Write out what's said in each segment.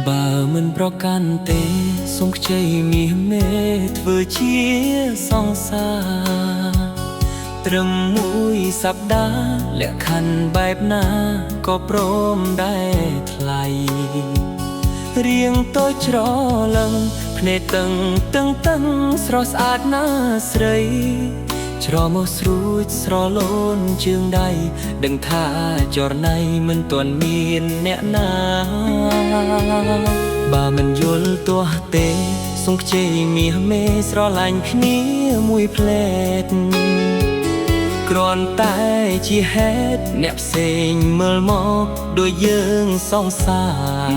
បើមិនប្រកាន់ទេសូមខ្ចីមាសមេធ្វើជាសង្សារត្រឹមមួយសប្តាហ៍លក្ខខណ្ឌបែបណាក៏ព្រមដែរថ្លៃរៀងតូចច្រឡឹងភ្នែកតឹងស្រស់ស្អាតណាស្រីច្រមុះស្រួចស្រលូនជើងដៃដឹងថាចរណៃមិនទាន់មានអ្នកណាបើមិនយល់ទោះទេសូមខ្ចីមាសមេស្រឡាញ់គ្នាមួយផ្លែតគ្រាន់តែជាហេតុអ្នកផ្សេងមើលមកដូចយើងសង្សារ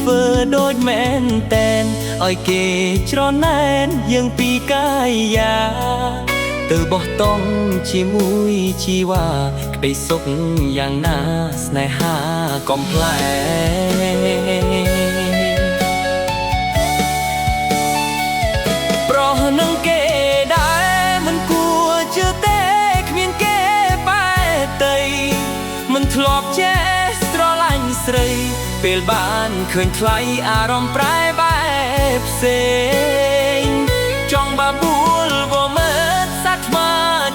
ធ្វើដូចមែនតែនឲ្យគេច្រណែនយើងពីកាយាទៅបោះតង់ជាមួយជីវ៉ាក្តីសុខយ៉ាងណាស្នេហាកំប្លែប្រោះនឹងគេដែរមិនគួរជឿទេគ្មានគេបែតីមិនធ្លាប់ចេះស្រឡាញ់ស្រីពេលបានឃើញថ្លៃអារម្មណ៍ប្រែបែបផ្សេងចង់បាបួលវមើលសត្វថ្ម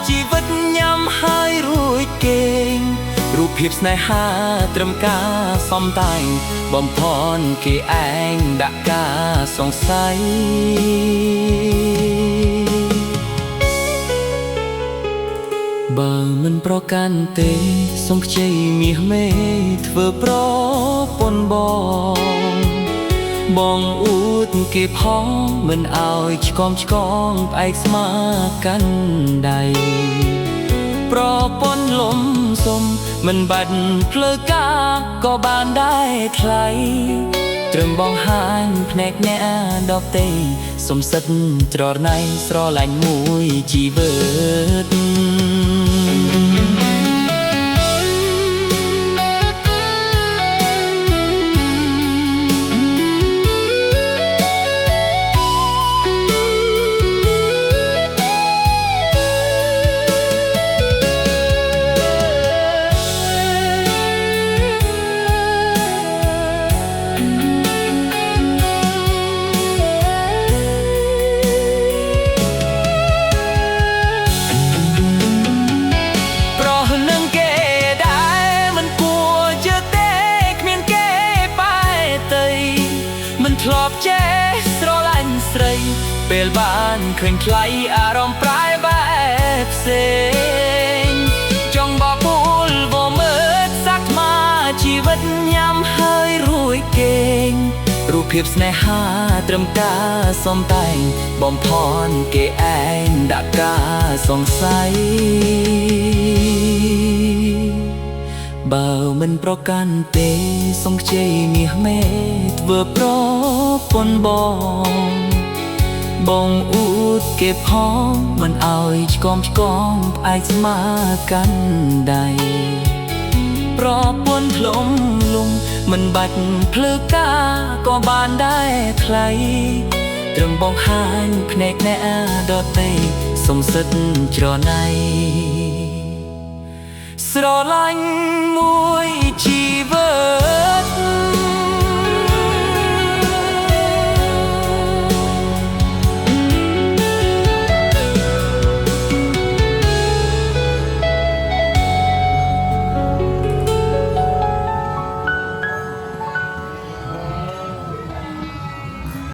ជីវិតញ៉ាំហើយរួចគេងរូបភាពស្នេហាត្រឹមការសំតែងបំផន់គេឯងដាក់ការសង្ស័យបើមិនប្រកាន់ទេសូមខ្ចីមាសមេធ្វើប្រពន្ធបងអួតគេផងមិនឲ្យឆ្កងផ្អែកស្មាកាន់ដៃប្រពន្ធលំសុំមិនបាច់ផ្លូវការក៏បានដែរថ្លៃត្រឹមបងហាញភ្នែកអ្នកដទៃសុំសិតច្រណៃស្រឡាញ់មួយជីវិតធ្លាប់ចេះស្រឡាញ់ស្រីពេលបានឃើញថ្លៃអារម្មណ៍ប្រែបែបផ្សេងចង់បបួលវមើលសាក់ថ្មជីវិតញ៉ាំហើយរួចគេងរូបភាពស្នេហាត្រឹមការសំតែងបំផន់គេឯងដាក់ការសង្ស័យបើមិនប្រកាន់ទេសូមខ្ចីមាសមេធ្វើប្រពន្ធបងអួតគេផងមិនឲ្យឆ្កងផ្អែកស្មាកាន់ដៃប្រពន្ធផ្លុំលំមិនបាច់ភ្លឺការក៏បានដែរថ្លៃត្រឹមបងហាញភ្នែកអ្នកដទៃសុំសិតច្រណៃស្រឡាញ់មួយ